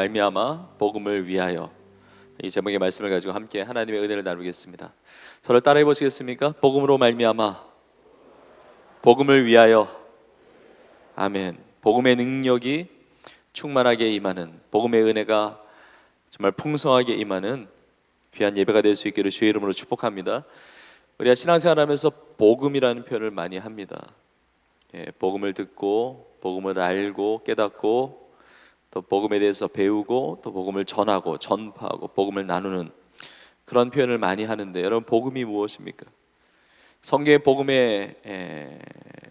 말미암아 복음을 위하여, 이 제목의 말씀을 가지고 함께 하나님의 은혜를 나누겠습니다. 저를 따라해 보시겠습니까? 복음으로 말미암아 복음을 위하여. 아멘. 복음의 능력이 충만하게 임하는, 복음의 은혜가 정말 풍성하게 임하는 귀한 예배가 될 수 있기를 주의 이름으로 축복합니다. 우리가 신앙생활하면서 복음이라는 표현을 많이 합니다. 복음을 듣고 복음을 알고 깨닫고 또 복음에 대해서 배우고 또 복음을 전하고 전파하고 복음을 나누는 그런 표현을 많이 하는데, 여러분 복음이 무엇입니까? 성경의 복음의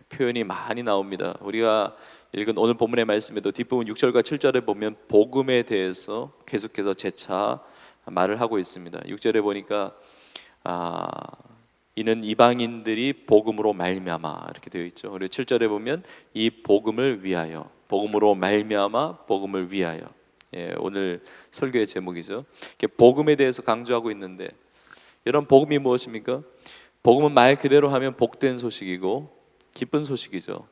표현이 많이 나옵니다. 우리가 읽은 오늘 본문의 말씀에도 뒷부분 6절과 7절에 보면 복음에 대해서 계속해서 재차 말을 하고 있습니다. 6절에 보니까 이는 이방인들이 복음으로 말미암아 이렇게 되어 있죠. 그리고 7절에 보면 이 복음을 위하여, 복음으로 말미암아 복음을 위하여. 오늘 설교의 제목이죠. 복음에 대해서 강조하고 있는데, 여러분 복음이 무엇입니까? 복음은 말 그대로 하면 복된 소식이고 기쁜 소식이죠.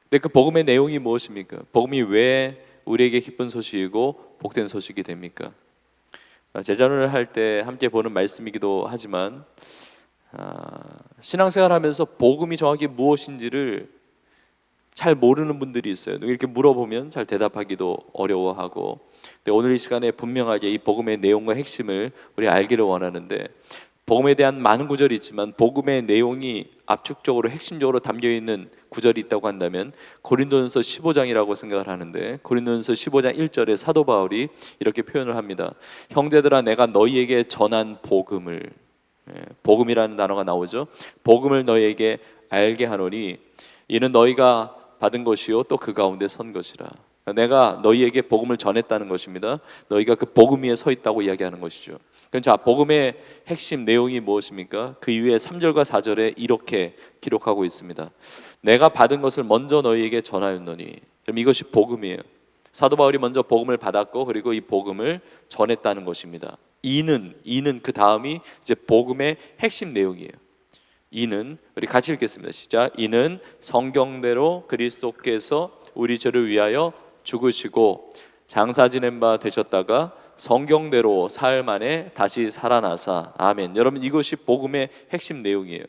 근데 그 복음의 내용이 무엇입니까? 복음이 왜 우리에게 기쁜 소식이고 복된 소식이 됩니까? 제자론을 할 때 함께 보는 말씀이기도 하지만 신앙생활 하면서 복음이 정확히 무엇인지를 잘 모르는 분들이 있어요. 이렇게 물어보면 잘 대답하기도 어려워하고, 근데 오늘 이 시간에 분명하게 이 복음의 내용과 핵심을 우리 알기를 원하는데, 복음에 대한 많은 구절이 있지만 복음의 내용이 압축적으로 핵심적으로 담겨있는 구절이 있다고 한다면 고린도전서 15장이라고 생각을 하는데, 고린도전서 15장 1절에 사도 바울이 이렇게 표현을 합니다. 형제들아, 내가 너희에게 전한 복음을, 복음이라는 단어가 나오죠. 복음을 너희에게 알게 하노니 이는 너희가 받은 것이요 또 그 가운데 선 것이라. 내가 너희에게 복음을 전했다는 것입니다. 너희가 그 복음 위에 서 있다고 이야기하는 것이죠. 자, 복음의 핵심 내용이 무엇입니까? 그 이후에 3절과 4절에 이렇게 기록하고 있습니다. 내가 받은 것을 먼저 너희에게 전하였노니. 그럼 이것이 복음이에요. 사도 바울이 먼저 복음을 받았고 그리고 이 복음을 전했다는 것입니다. 이는 그 다음이 이제 복음의 핵심 내용이에요. 이는, 우리 같이 읽겠습니다. 시작. 이는 성경대로 그리스도께서 우리 죄를 위하여 죽으시고 장사 지낸 바 되셨다가 성경대로 사흘 만에 다시 살아나사. 아멘. 여러분 이것이 복음의 핵심 내용이에요.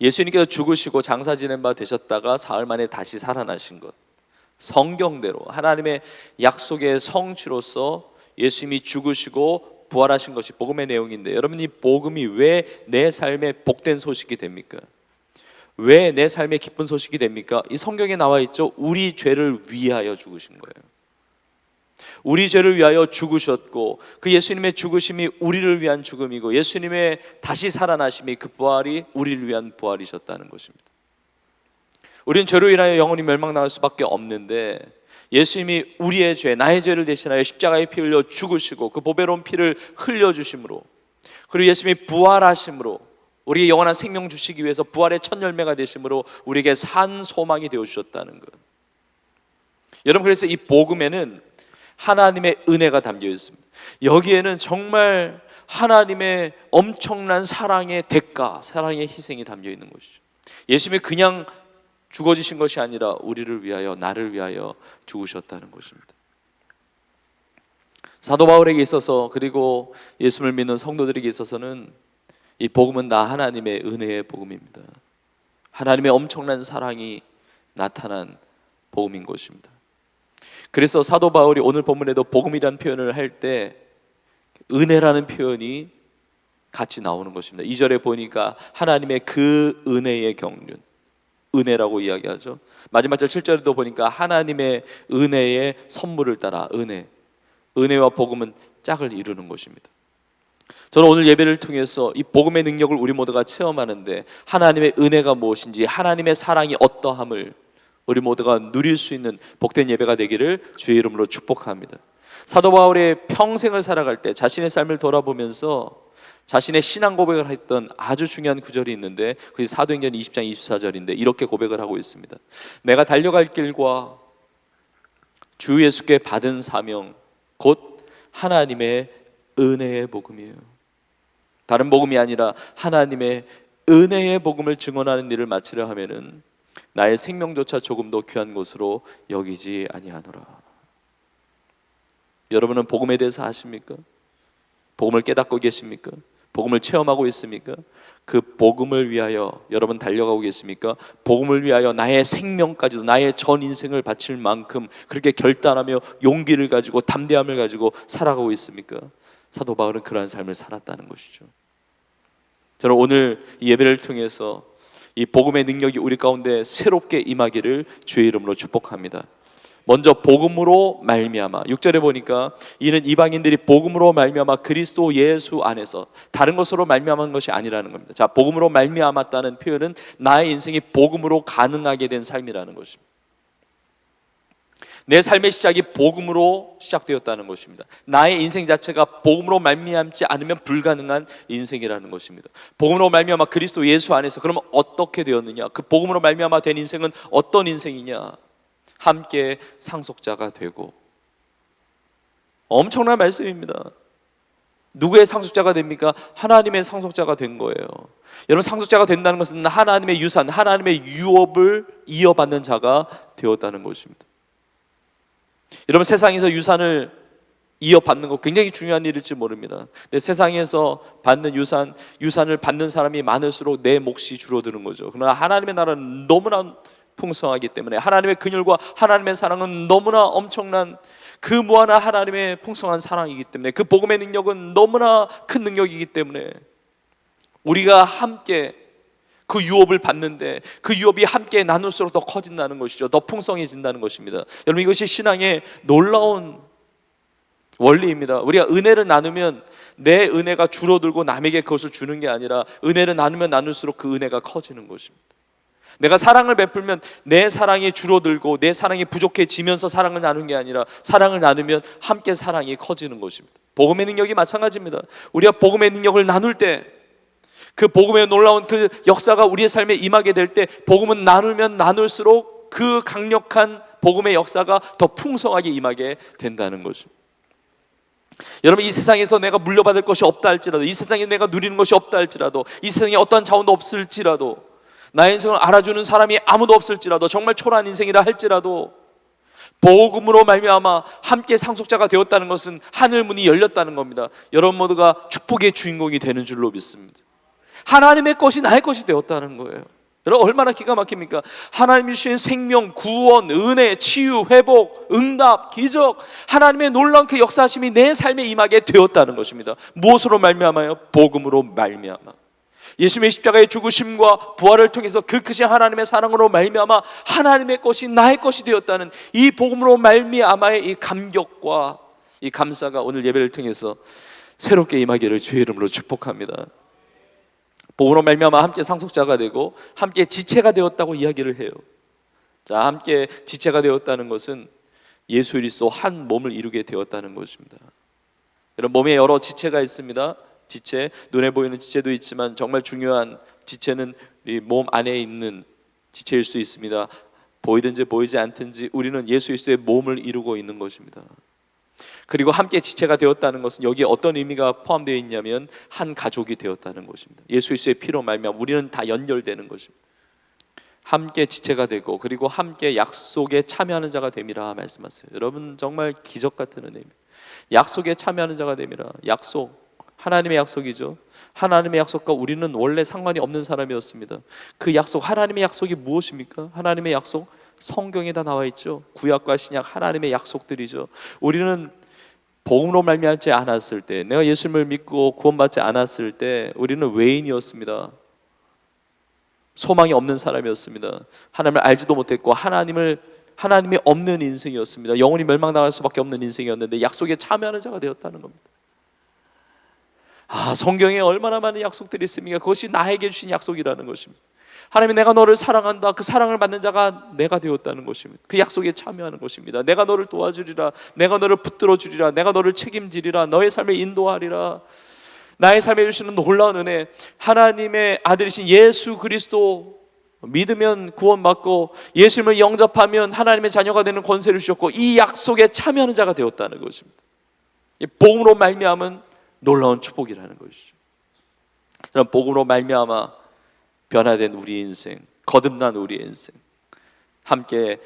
예수님께서 죽으시고 장사 지낸 바 되셨다가 사흘 만에 다시 살아나신 것, 성경대로 하나님의 약속의 성취로서 예수님이 죽으시고 부활하신 것이 복음의 내용인데, 여러분 이 복음이 왜 내 삶의 복된 소식이 됩니까? 왜 내 삶의 기쁜 소식이 됩니까? 이 성경에 나와 있죠. 우리 죄를 위하여 죽으신 거예요. 우리 죄를 위하여 죽으셨고 그 예수님의 죽으심이 우리를 위한 죽음이고 예수님의 다시 살아나심이, 그 부활이 우리를 위한 부활이셨다는 것입니다. 우리는 죄로 인하여 영원히 멸망당할 수밖에 없는데 예수님이 우리의 죄, 나의 죄를 대신하여 십자가에 피 흘려 죽으시고 그 보배로운 피를 흘려주심으로, 그리고 예수님이 부활하심으로 우리에게 영원한 생명 주시기 위해서 부활의 첫 열매가 되심으로 우리에게 산 소망이 되어주셨다는 것. 여러분 그래서 이 복음에는 하나님의 은혜가 담겨 있습니다. 여기에는 정말 하나님의 엄청난 사랑의 대가, 사랑의 희생이 담겨 있는 것이죠. 예수님이 그냥 죽어지신 것이 아니라 우리를 위하여, 나를 위하여 죽으셨다는 것입니다. 사도 바울에게 있어서 그리고 예수를 믿는 성도들에게 있어서는 이 복음은 나 하나님의 은혜의 복음입니다. 하나님의 엄청난 사랑이 나타난 복음인 것입니다. 그래서 사도 바울이 오늘 본문에도 복음이라는 표현을 할 때 은혜라는 표현이 같이 나오는 것입니다. 2절에 보니까 하나님의 그 은혜의 경륜, 은혜라고 이야기하죠. 마지막 절 7절에도 보니까 하나님의 은혜의 선물을 따라 은혜와 복음은 짝을 이루는 것입니다. 저는 오늘 예배를 통해서 이 복음의 능력을 우리 모두가 체험하는데, 하나님의 은혜가 무엇인지, 하나님의 사랑이 어떠함을 우리 모두가 누릴 수 있는 복된 예배가 되기를 주의 이름으로 축복합니다. 사도 바울의 평생을 살아갈 때 자신의 삶을 돌아보면서 자신의 신앙 고백을 했던 아주 중요한 구절이 있는데, 그게 사도행전 20장 24절인데 이렇게 고백을 하고 있습니다. 내가 달려갈 길과 주 예수께 받은 사명 곧 하나님의 은혜의 복음이에요. 다른 복음이 아니라 하나님의 은혜의 복음을 증언하는 일을 마치려 하면은 나의 생명조차 조금도 귀한 것으로 여기지 아니하노라. 여러분은 복음에 대해서 아십니까? 복음을 깨닫고 계십니까? 복음을 체험하고 있습니까? 그 복음을 위하여 여러분 달려가고 계십니까? 복음을 위하여 나의 생명까지도, 나의 전 인생을 바칠 만큼 그렇게 결단하며 용기를 가지고 담대함을 가지고 살아가고 있습니까? 사도 바울은 그러한 삶을 살았다는 것이죠. 저는 오늘 이 예배를 통해서 이 복음의 능력이 우리 가운데 새롭게 임하기를 주의 이름으로 축복합니다. 먼저 복음으로 말미암아, 6절에 보니까 이는 이방인들이 복음으로 말미암아 그리스도 예수 안에서, 다른 것으로 말미암은 것이 아니라는 겁니다. 자, 복음으로 말미암았다는 표현은 나의 인생이 복음으로 가능하게 된 삶이라는 것입니다. 내 삶의 시작이 복음으로 시작되었다는 것입니다. 나의 인생 자체가 복음으로 말미암지 않으면 불가능한 인생이라는 것입니다. 복음으로 말미암아 그리스도 예수 안에서, 그러면 어떻게 되었느냐? 그 복음으로 말미암아 된 인생은 어떤 인생이냐? 함께 상속자가 되고. 엄청난 말씀입니다. 누구의 상속자가 됩니까? 하나님의 상속자가 된 거예요. 여러분, 상속자가 된다는 것은 하나님의 유산, 하나님의 유업을 이어받는 자가 되었다는 것입니다. 여러분, 세상에서 유산을 이어받는 거 굉장히 중요한 일일지 모릅니다. 근데 세상에서 받는 유산을 받는 사람이 많을수록 내 몫이 줄어드는 거죠. 그러나 하나님의 나라는 너무나 풍성하기 때문에, 하나님의 긍휼과 하나님의 사랑은 너무나 엄청난 그 무한한 하나님의 풍성한 사랑이기 때문에, 그 복음의 능력은 너무나 큰 능력이기 때문에 우리가 함께 그 유업을 받는데, 그 유업이 함께 나눌수록 더 커진다는 것이죠. 더 풍성해진다는 것입니다. 여러분, 이것이 신앙의 놀라운 원리입니다. 우리가 은혜를 나누면 내 은혜가 줄어들고 남에게 그것을 주는 게 아니라, 은혜를 나누면 나눌수록 그 은혜가 커지는 것입니다. 내가 사랑을 베풀면 내 사랑이 줄어들고 내 사랑이 부족해지면서 사랑을 나누는 게 아니라, 사랑을 나누면 함께 사랑이 커지는 것입니다. 복음의 능력이 마찬가지입니다. 우리가 복음의 능력을 나눌 때, 그 복음의 놀라운 그 역사가 우리의 삶에 임하게 될 때, 복음은 나누면 나눌수록 그 강력한 복음의 역사가 더 풍성하게 임하게 된다는 것입니다. 여러분, 이 세상에서 내가 물려받을 것이 없다 할지라도, 이 세상에 내가 누리는 것이 없다 할지라도, 이 세상에 어떠한 자원도 없을지라도, 나의 인생을 알아주는 사람이 아무도 없을지라도, 정말 초라한 인생이라 할지라도, 복음으로 말미암아 함께 상속자가 되었다는 것은 하늘 문이 열렸다는 겁니다. 여러분 모두가 축복의 주인공이 되는 줄로 믿습니다. 하나님의 것이 나의 것이 되었다는 거예요. 여러분, 얼마나 기가 막힙니까? 하나님이 주신 생명, 구원, 은혜, 치유, 회복, 응답, 기적, 하나님의 놀라운 그 역사하심이 내 삶에 임하게 되었다는 것입니다. 무엇으로 말미암아요? 복음으로 말미암아. 예수님의 십자가의 죽으심과 부활을 통해서 그 크신 하나님의 사랑으로 말미암아 하나님의 것이 나의 것이 되었다는 이 복음으로 말미암아의 이 감격과 이 감사가 오늘 예배를 통해서 새롭게 임하기를 주의 이름으로 축복합니다. 복음으로 말미암아 함께 상속자가 되고 함께 지체가 되었다고 이야기를 해요. 자, 함께 지체가 되었다는 것은 예수 그리스도 한 몸을 이루게 되었다는 것입니다. 여러분, 몸에 여러 지체가 있습니다. 지체, 눈에 보이는 지체도 있지만 정말 중요한 지체는 우리 몸 안에 있는 지체일 수 있습니다. 보이든지 보이지 않든지 우리는 예수 그리스도의 몸을 이루고 있는 것입니다. 그리고 함께 지체가 되었다는 것은 여기에 어떤 의미가 포함되어 있냐면 한 가족이 되었다는 것입니다. 예수 그리스도의 피로 말미암아 우리는 다 연결되는 것입니다. 함께 지체가 되고, 그리고 함께 약속에 참여하는 자가 됨이라 말씀하세요. 여러분, 정말 기적 같은 은혜입니다. 약속에 참여하는 자가 됨이라. 약속, 하나님의 약속이죠. 하나님의 약속과 우리는 원래 상관이 없는 사람이었습니다. 그 약속, 하나님의 약속이 무엇입니까? 하나님의 약속, 성경에 다 나와 있죠. 구약과 신약 하나님의 약속들이죠. 우리는 복음으로 말미암지 않았을 때, 내가 예수님을 믿고 구원받지 않았을 때 우리는 외인이었습니다. 소망이 없는 사람이었습니다. 하나님을 알지도 못했고 하나님이 없는 인생이었습니다. 영원히 멸망당할 수밖에 없는 인생이었는데 약속에 참여하는 자가 되었다는 겁니다. 성경에 얼마나 많은 약속들이 있습니까? 그것이 나에게 주신 약속이라는 것입니다. 하나님이 내가 너를 사랑한다, 그 사랑을 받는 자가 내가 되었다는 것입니다. 그 약속에 참여하는 것입니다. 내가 너를 도와주리라, 내가 너를 붙들어 주리라, 내가 너를 책임지리라, 너의 삶을 인도하리라. 나의 삶에 주시는 놀라운 은혜, 하나님의 아들이신 예수 그리스도 믿으면 구원받고 예수님을 영접하면 하나님의 자녀가 되는 권세를 주셨고, 이 약속에 참여하는 자가 되었다는 것입니다. 이 복음으로 말미암은 놀라운 축복이라는 것이죠. 그럼 복음으로 말미암아 변화된 우리 인생, 거듭난 우리 인생, 함께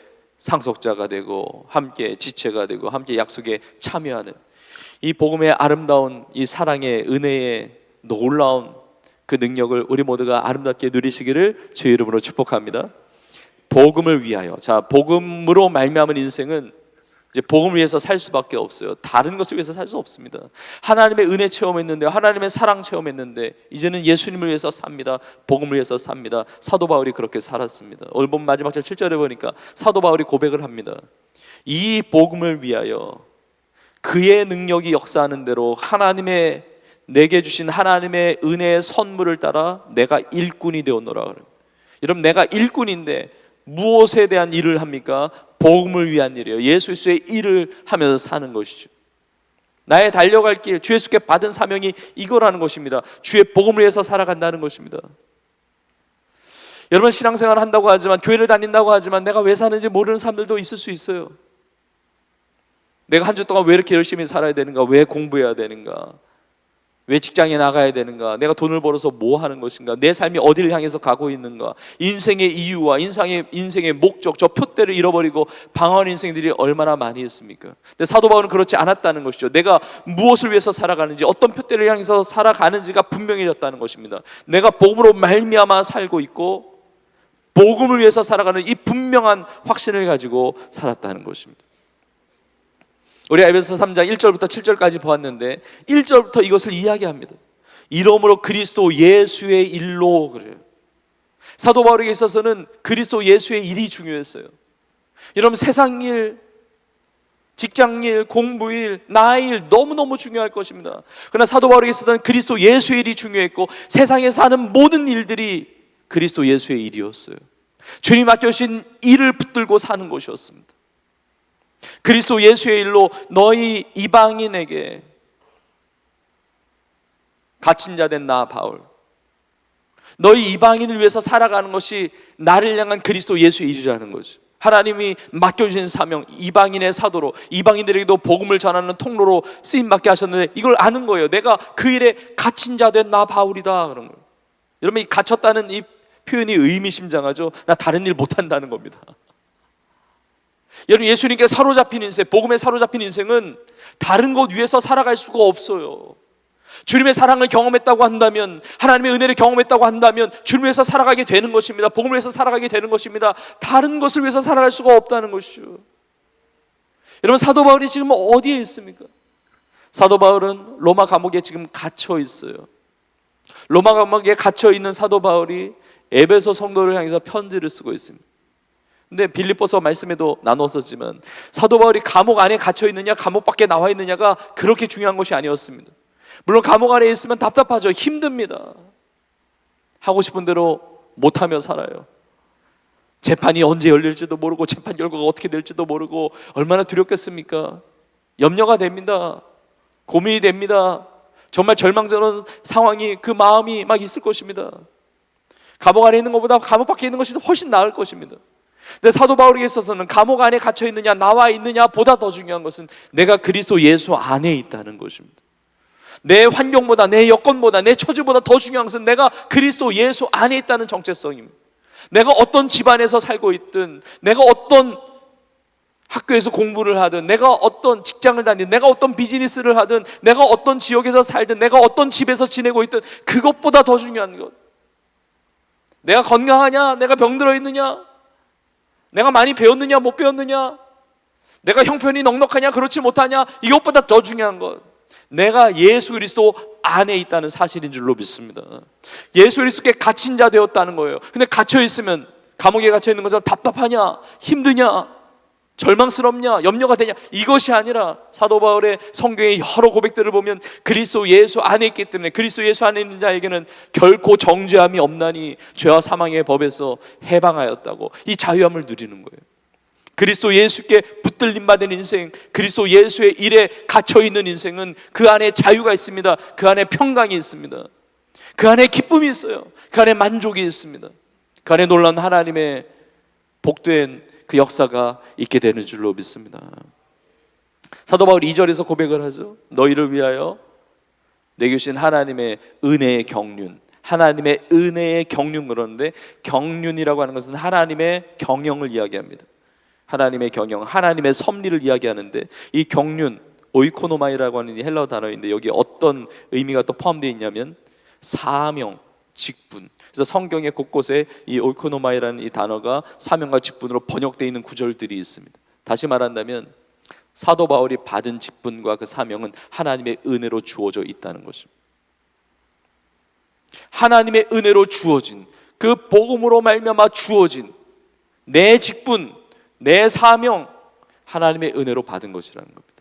상속자가 되고 함께 지체가 되고 함께 약속에 참여하는 이 복음의 아름다운 이 사랑의 은혜의 놀라운 그 능력을 우리 모두가 아름답게 누리시기를 주의 이름으로 축복합니다. 복음을 위하여, 자, 복음으로 말미암은 인생은 이제 복음을 위해서 살 수밖에 없어요. 다른 것을 위해서 살 수 없습니다. 하나님의 은혜 체험했는데, 하나님의 사랑 체험했는데 이제는 예수님을 위해서 삽니다. 복음을 위해서 삽니다. 사도 바울이 그렇게 살았습니다. 오늘 본 마지막 절 7절에 보니까 사도 바울이 고백을 합니다. 이 복음을 위하여 그의 능력이 역사하는 대로 하나님의 내게 주신 하나님의 은혜의 선물을 따라 내가 일꾼이 되었노라. 여러분, 내가 일꾼인데 무엇에 대한 일을 합니까? 복음을 위한 일이에요. 예수 그리스도의 일을 하면서 사는 것이죠. 나의 달려갈 길, 주 예수께 받은 사명이 이거라는 것입니다. 주의 복음을 위해서 살아간다는 것입니다. 여러분, 신앙생활을 한다고 하지만, 교회를 다닌다고 하지만 내가 왜 사는지 모르는 사람들도 있을 수 있어요. 내가 한 주 동안 왜 이렇게 열심히 살아야 되는가? 왜 공부해야 되는가? 왜 직장에 나가야 되는가? 내가 돈을 벌어서 뭐 하는 것인가? 내 삶이 어디를 향해서 가고 있는가? 인생의 이유와 인생의 목적, 저 표대를 잃어버리고 방황하는 인생들이 얼마나 많이 있습니까? 근데 사도 바울은 그렇지 않았다는 것이죠. 내가 무엇을 위해서 살아가는지, 어떤 표대를 향해서 살아가는지가 분명해졌다는 것입니다. 내가 복음으로 말미암아 살고 있고 복음을 위해서 살아가는 이 분명한 확신을 가지고 살았다는 것입니다. 우리 에베소 3장 1절부터 7절까지 보았는데 1절부터 이것을 이야기합니다. 이러므로 그리스도 예수의 일로, 그래요. 사도 바울에게 있어서는 그리스도 예수의 일이 중요했어요. 여러분, 세상 일, 직장 일, 공부 일, 나의 일 너무너무 중요할 것입니다. 그러나 사도 바울에게 있어서는 그리스도 예수의 일이 중요했고 세상에서 하는 모든 일들이 그리스도 예수의 일이었어요. 주님 맡겨주신 일을 붙들고 사는 것이었습니다. 그리스도 예수의 일로 너희 이방인에게 갇힌 자 된 나 바울, 너희 이방인을 위해서 살아가는 것이 나를 향한 그리스도 예수의 일이라는 거죠. 하나님이 맡겨주신 사명, 이방인의 사도로 이방인들에게도 복음을 전하는 통로로 쓰임받게 하셨는데 이걸 아는 거예요. 내가 그 일에 갇힌 자 된 나 바울이다, 그런 거예요. 여러분, 이 갇혔다는 이 표현이 의미심장하죠. 나 다른 일 못한다는 겁니다. 여러분, 예수님께 사로잡힌 인생, 복음에 사로잡힌 인생은 다른 것 위에서 살아갈 수가 없어요. 주님의 사랑을 경험했다고 한다면, 하나님의 은혜를 경험했다고 한다면 주님을 위해서 살아가게 되는 것입니다. 복음을 위해서 살아가게 되는 것입니다. 다른 것을 위해서 살아갈 수가 없다는 것이죠. 여러분, 사도 바울이 지금 어디에 있습니까? 사도 바울은 로마 감옥에 지금 갇혀 있어요. 로마 감옥에 갇혀 있는 사도 바울이 에베소 성도를 향해서 편지를 쓰고 있습니다. 근데 빌립보서 말씀에도 나눴었지만 사도 바울이 감옥 안에 갇혀 있느냐 감옥 밖에 나와 있느냐가 그렇게 중요한 것이 아니었습니다. 물론 감옥 안에 있으면 답답하죠. 힘듭니다. 하고 싶은 대로 못하며 살아요. 재판이 언제 열릴지도 모르고 재판 결과가 어떻게 될지도 모르고 얼마나 두렵겠습니까? 염려가 됩니다. 고민이 됩니다. 정말 절망스러운 상황이, 그 마음이 막 있을 것입니다. 감옥 안에 있는 것보다 감옥 밖에 있는 것이 훨씬 나을 것입니다. 근데 사도 바울에게 있어서는 감옥 안에 갇혀 있느냐 나와 있느냐 보다 더 중요한 것은 내가 그리스도 예수 안에 있다는 것입니다. 내 환경보다, 내 여건보다, 내 처지보다 더 중요한 것은 내가 그리스도 예수 안에 있다는 정체성입니다. 내가 어떤 집안에서 살고 있든, 내가 어떤 학교에서 공부를 하든, 내가 어떤 직장을 다니든, 내가 어떤 비즈니스를 하든, 내가 어떤 지역에서 살든, 내가 어떤 집에서 지내고 있든 그것보다 더 중요한 것, 내가 건강하냐, 내가 병들어 있느냐, 내가 많이 배웠느냐 못 배웠느냐, 내가 형편이 넉넉하냐 그렇지 못하냐, 이것보다 더 중요한 것, 내가 예수 그리스도 안에 있다는 사실인 줄로 믿습니다. 예수 그리스도께 갇힌 자 되었다는 거예요. 근데 갇혀 있으면, 감옥에 갇혀 있는 것처럼 답답하냐, 힘드냐, 절망스럽냐, 염려가 되냐, 이것이 아니라 사도 바울의 성경의 여러 고백들을 보면 그리스도 예수 안에 있기 때문에, 그리스도 예수 안에 있는 자에게는 결코 정죄함이 없나니 죄와 사망의 법에서 해방하였다고 이 자유함을 누리는 거예요. 그리스도 예수께 붙들림 받은 인생, 그리스도 예수의 일에 갇혀있는 인생은 그 안에 자유가 있습니다. 그 안에 평강이 있습니다. 그 안에 기쁨이 있어요. 그 안에 만족이 있습니다. 그 안에 놀라운 하나님의 복된 그 역사가 있게 되는 줄로 믿습니다. 사도 바울이 2절에서 고백을 하죠. 너희를 위하여 내게 주신 하나님의 은혜의 경륜, 하나님의 은혜의 경륜, 그러는데 경륜이라고 하는 것은 하나님의 경영을 이야기합니다. 하나님의 경영, 하나님의 섭리를 이야기하는데 이 경륜, 오이코노마이라고 하는 이 헬라어 단어인데 여기 어떤 의미가 또 포함되어 있냐면 사명, 직분. 그래서 성경의 곳곳에 이 오이코노마이라는 이 단어가 사명과 직분으로 번역되어 있는 구절들이 있습니다. 다시 말한다면 사도 바울이 받은 직분과 그 사명은 하나님의 은혜로 주어져 있다는 것입니다. 하나님의 은혜로 주어진 그 복음으로 말미암아 주어진 내 직분, 내 사명, 하나님의 은혜로 받은 것이라는 겁니다.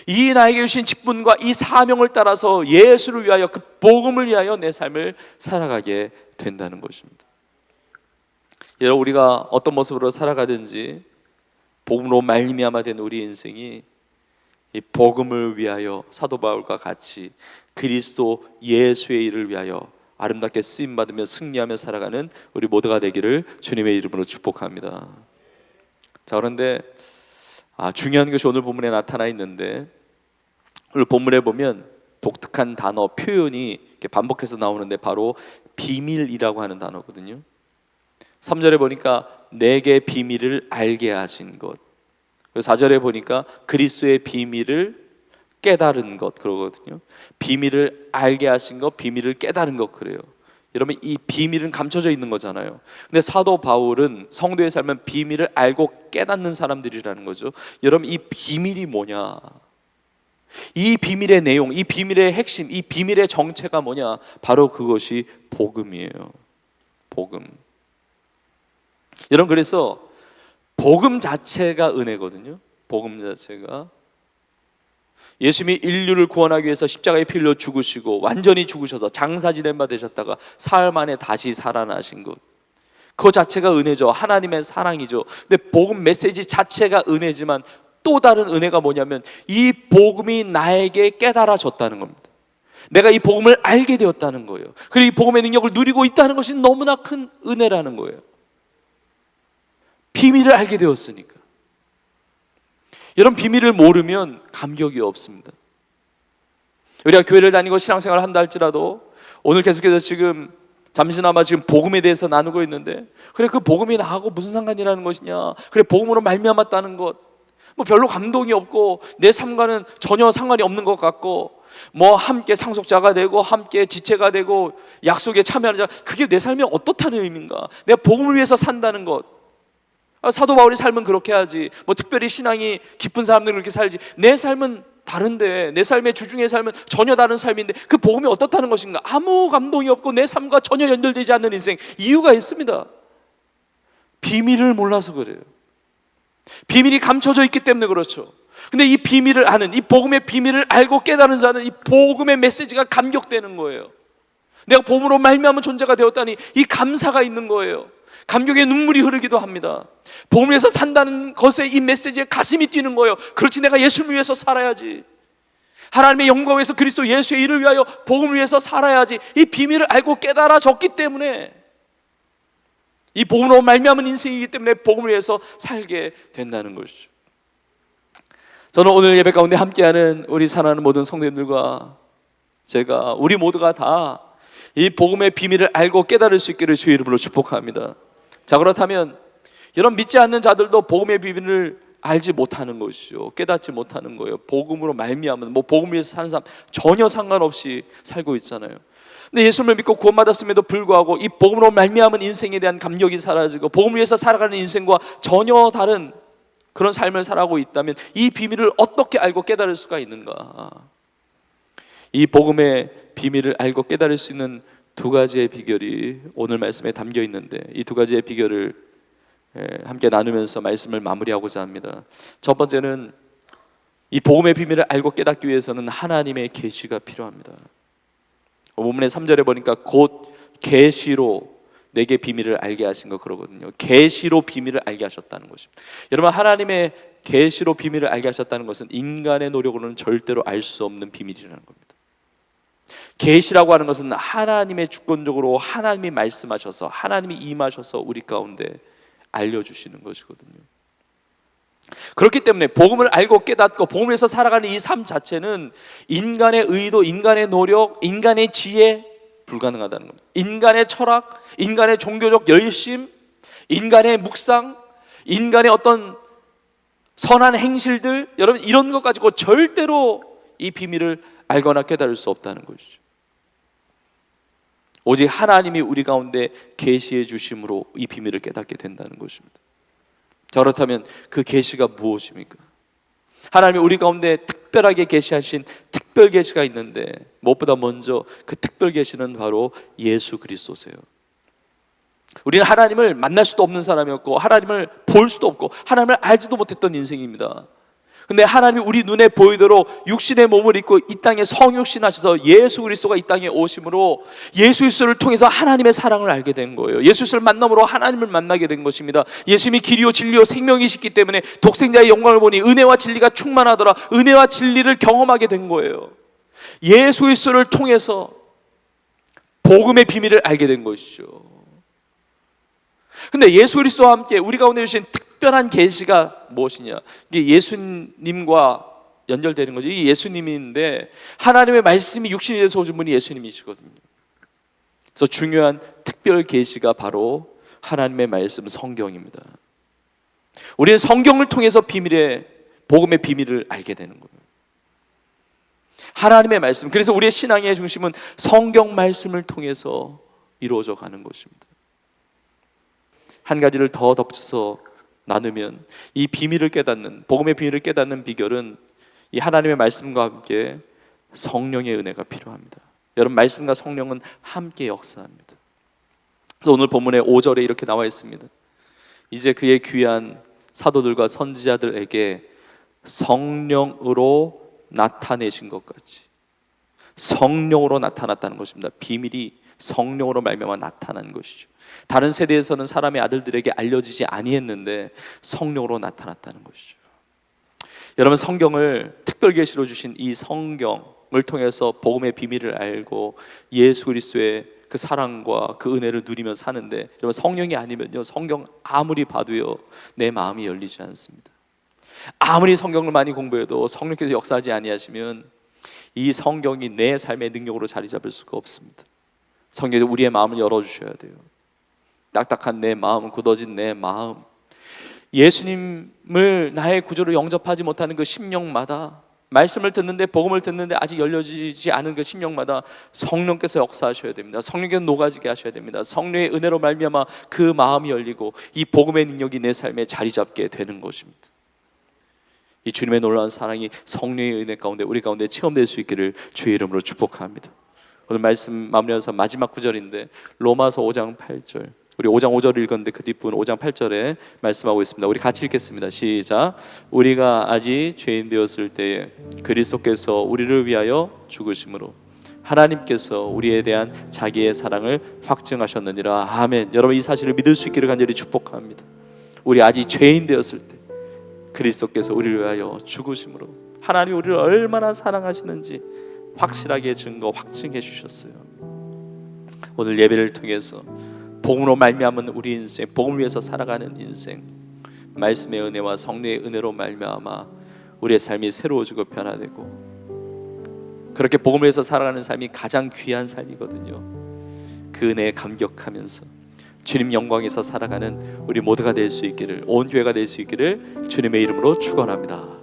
이 나에게 주신 직분과 이 사명을 따라서 예수를 위하여, 그 복음을 위하여 내 삶을 살아가게 된다는 것입니다. 여러분, 우리가 어떤 모습으로 살아가든지 복음으로 말미암아 된 우리 인생이 이 복음을 위하여 사도 바울과 같이 그리스도 예수의 일을 위하여 아름답게 쓰임받으며 승리하며 살아가는 우리 모두가 되기를 주님의 이름으로 축복합니다. 자, 그런데 중요한 것이 오늘 본문에 나타나 있는데, 오늘 본문에 보면 독특한 단어, 표현이 이렇게 반복해서 나오는데 바로 비밀이라고 하는 단어거든요. 3절에 보니까 내게 비밀을 알게 하신 것, 4절에 보니까 그리스도의 비밀을 깨달은 것 그러거든요. 비밀을 알게 하신 것, 비밀을 깨달은 것 그래요. 여러분, 이 비밀은 감춰져 있는 거잖아요. 근데 사도 바울은 성도의 삶은 비밀을 알고 깨닫는 사람들이라는 거죠. 여러분, 이 비밀이 뭐냐? 이 비밀의 내용, 이 비밀의 핵심, 이 비밀의 정체가 뭐냐? 바로 그것이 복음이에요. 복음. 여러분, 그래서 복음 자체가 은혜거든요. 복음 자체가. 예수님이 인류를 구원하기 위해서 십자가에 피 흘려 죽으시고 완전히 죽으셔서 장사지낸 바 되셨다가 사흘 만에 다시 살아나신 것, 그 자체가 은혜죠. 하나님의 사랑이죠. 근데 복음 메시지 자체가 은혜지만 또 다른 은혜가 뭐냐면 이 복음이 나에게 깨달아졌다는 겁니다. 내가 이 복음을 알게 되었다는 거예요. 그리고 이 복음의 능력을 누리고 있다는 것이 너무나 큰 은혜라는 거예요. 비밀을 알게 되었으니까. 여러분, 비밀을 모르면 감격이 없습니다. 우리가 교회를 다니고 신앙생활을 한다 할지라도 오늘 계속해서 지금 잠시나마 지금 복음에 대해서 나누고 있는데, 그래, 그 복음이 나하고 무슨 상관이라는 것이냐, 그래, 복음으로 말미암았다는 것, 뭐 별로 감동이 없고 내 삶과는 전혀 상관이 없는 것 같고, 뭐 함께 상속자가 되고 함께 지체가 되고 약속에 참여하는 자, 그게 내 삶이 어떻다는 의미인가? 내가 복음을 위해서 산다는 것. 사도 바울의 삶은 그렇게 하지, 뭐 특별히 신앙이 깊은 사람들은 그렇게 살지, 내 삶은 다른데, 내 삶의 주중의 삶은 전혀 다른 삶인데 그 복음이 어떻다는 것인가? 아무 감동이 없고 내 삶과 전혀 연결되지 않는 인생. 이유가 있습니다. 비밀을 몰라서 그래요. 비밀이 감춰져 있기 때문에 그렇죠. 근데 이 비밀을 아는, 이 복음의 비밀을 알고 깨달은 자는 이 복음의 메시지가 감격되는 거예요. 내가 복음으로 말미암은 존재가 되었다니 이 감사가 있는 거예요. 감격의 눈물이 흐르기도 합니다. 복음을 위해서 산다는 것에 이 메시지에 가슴이 뛰는 거예요. 그렇지, 내가 예수를 위해서 살아야지. 하나님의 영광을 위해서, 그리스도 예수의 일을 위하여 복음을 위해서 살아야지. 이 비밀을 알고 깨달아졌기 때문에, 이 복음으로 말미암은 인생이기 때문에 복음을 위해서 살게 된다는 것이죠. 저는 오늘 예배 가운데 함께하는 우리 사랑하는 모든 성도님들과 제가, 우리 모두가 다 이 복음의 비밀을 알고 깨달을 수 있기를 주의 이름으로 축복합니다. 자, 그렇다면 여러분, 믿지 않는 자들도 복음의 비밀을 알지 못하는 것이죠. 깨닫지 못하는 거예요. 복음으로 말미암은, 뭐 복음을 위해서 사는 사람 전혀 상관없이 살고 있잖아요. 근데 예수님을 믿고 구원받았음에도 불구하고 이 복음으로 말미암은 인생에 대한 감격이 사라지고 복음을 위해서 살아가는 인생과 전혀 다른 그런 삶을 살아가고 있다면 이 비밀을 어떻게 알고 깨달을 수가 있는가? 이 복음의 비밀을 알고 깨달을 수 있는 두 가지의 비결이 오늘 말씀에 담겨 있는데, 이 두 가지의 비결을 함께 나누면서 말씀을 마무리하고자 합니다. 첫 번째는 이 복음의 비밀을 알고 깨닫기 위해서는 하나님의 계시가 필요합니다. 본문의 3절에 보니까 곧 계시로 내게 비밀을 알게 하신 거 그러거든요. 계시로 비밀을 알게 하셨다는 것입니다. 여러분, 하나님의 계시로 비밀을 알게 하셨다는 것은 인간의 노력으로는 절대로 알 수 없는 비밀이라는 겁니다. 계시라고 하는 것은 하나님의 주권적으로 하나님이 말씀하셔서, 하나님이 임하셔서 우리 가운데 알려주시는 것이거든요. 그렇기 때문에 복음을 알고 깨닫고 복음에서 살아가는 이 삶 자체는 인간의 의도, 인간의 노력, 인간의 지혜 불가능하다는 겁니다. 인간의 철학, 인간의 종교적 열심, 인간의 묵상, 인간의 어떤 선한 행실들, 여러분 이런 것 가지고 절대로 이 비밀을 알거나 깨달을 수 없다는 것이죠. 오직 하나님이 우리 가운데 계시해 주심으로 이 비밀을 깨닫게 된다는 것입니다. 자, 그렇다면 그 계시가 무엇입니까? 하나님이 우리 가운데 특별하게 계시하신 특별 계시가 있는데 무엇보다 먼저 그 특별 계시는 바로 예수 그리스도세요. 우리는 하나님을 만날 수도 없는 사람이었고 하나님을 볼 수도 없고 하나님을 알지도 못했던 인생입니다. 근데 하나님이 우리 눈에 보이도록 육신의 몸을 입고 이 땅에 성육신하셔서 예수 그리스도가 이 땅에 오심으로 예수 그리스도를 통해서 하나님의 사랑을 알게 된 거예요. 예수 그리스도를 만남으로 하나님을 만나게 된 것입니다. 예수님이 길이요 진리요 생명이시기 때문에 독생자의 영광을 보니 은혜와 진리가 충만하더라. 은혜와 진리를 경험하게 된 거예요. 예수 그리스도를 통해서 복음의 비밀을 알게 된 것이죠. 근데 예수 그리스도와 함께 우리 가운데 주신 특별한 계시가 무엇이냐? 이게 예수님과 연결되는 거죠. 이게 예수님인데 하나님의 말씀이 육신이 돼서 오신 분이 예수님이시거든요. 그래서 중요한 특별 계시가 바로 하나님의 말씀 성경입니다. 우리는 성경을 통해서 복음의 비밀을 알게 되는 거예요. 하나님의 말씀. 그래서 우리의 신앙의 중심은 성경 말씀을 통해서 이루어져 가는 것입니다. 한 가지를 더 덧붙여서 나누면 이 비밀을 깨닫는, 복음의 비밀을 깨닫는 비결은 이 하나님의 말씀과 함께 성령의 은혜가 필요합니다. 여러분, 말씀과 성령은 함께 역사합니다. 그래서 오늘 본문의 5절에 이렇게 나와 있습니다. 이제 그의 귀한 사도들과 선지자들에게 성령으로 나타내신 것 같이, 성령으로 나타났다는 것입니다. 비밀이 성령으로 말미암아 나타난 것이죠. 다른 세대에서는 사람의 아들들에게 알려지지 아니했는데 성령으로 나타났다는 것이죠. 여러분, 성경을 특별 계시로 주신 이 성경을 통해서 복음의 비밀을 알고 예수 그리스도의 그 사랑과 그 은혜를 누리며 사는데, 여러분 성령이 아니면요, 성경 아무리 봐도요 내 마음이 열리지 않습니다. 아무리 성경을 많이 공부해도 성령께서 역사하지 아니하시면 이 성경이 내 삶의 능력으로 자리 잡을 수가 없습니다. 성경에 우리의 마음을 열어주셔야 돼요. 딱딱한 내 마음, 굳어진 내 마음, 예수님을 나의 구조로 영접하지 못하는 그 심령마다, 말씀을 듣는데 복음을 듣는데 아직 열려지지 않은 그 심령마다 성령께서 역사하셔야 됩니다. 성령께서 녹아지게 하셔야 됩니다. 성령의 은혜로 말미암아 그 마음이 열리고 이 복음의 능력이 내 삶에 자리 잡게 되는 것입니다. 이 주님의 놀라운 사랑이 성령의 은혜 가운데 우리 가운데 체험될 수 있기를 주의 이름으로 축복합니다. 오늘 말씀 마무리하면서 마지막 구절인데 로마서 5장 8절, 우리 5장 5절 읽었는데 그 뒷부분 5장 8절에 말씀하고 있습니다. 우리 같이 읽겠습니다. 시작. 우리가 아직 죄인 되었을 때에 그리스도께서 우리를 위하여 죽으심으로 하나님께서 우리에 대한 자기의 사랑을 확증하셨느니라. 아멘. 여러분, 이 사실을 믿을 수 있기를 간절히 축복합니다. 우리 아직 죄인 되었을 때 그리스도께서 우리를 위하여 죽으심으로 하나님이 우리를 얼마나 사랑하시는지 확실하게 확증해 주셨어요. 오늘 예배를 통해서 복음으로 말미암은 우리 인생, 복음을 위해서 살아가는 인생, 말씀의 은혜와 성령의 은혜로 말미암아 우리의 삶이 새로워지고 변화되고, 그렇게 복음을 위해서 살아가는 삶이 가장 귀한 삶이거든요. 그 은혜에 감격하면서 주님 영광에서 살아가는 우리 모두가 될 수 있기를, 온 교회가 될 수 있기를 주님의 이름으로 축원합니다.